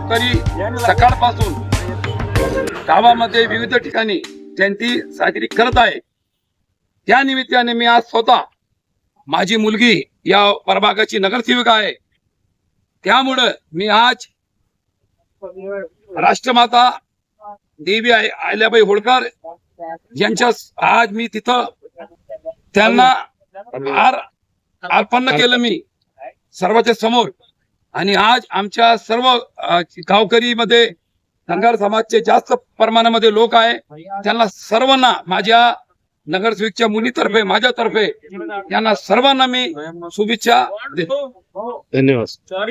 गावकरी सकाळपासून गावामध्ये विविध ठिकाणी जयंती साजरी करत आहे। त्या निमित्ताने मी आज स्वतः, माझी मुलगी या प्रभागाची नगरसेविका आहे, त्यामुळे मी आज राष्ट्रमाता देवी अहिल्याबाई होळकर यांच्या आज मी तिथं त्यांना अर्पण केलं मी सर्वांच्या समोर। आणि आज आमच्या सर्व गावकरी मध्ये धनगर समाजचे जास्त प्रमाणामध्ये लोक आहे, त्यांना सर्वांना माझ्या नगरसेविकच्या मुलीतर्फे माझ्यातर्फे त्यांना सर्वांना मी शुभेच्छा देतो। धन्यवाद।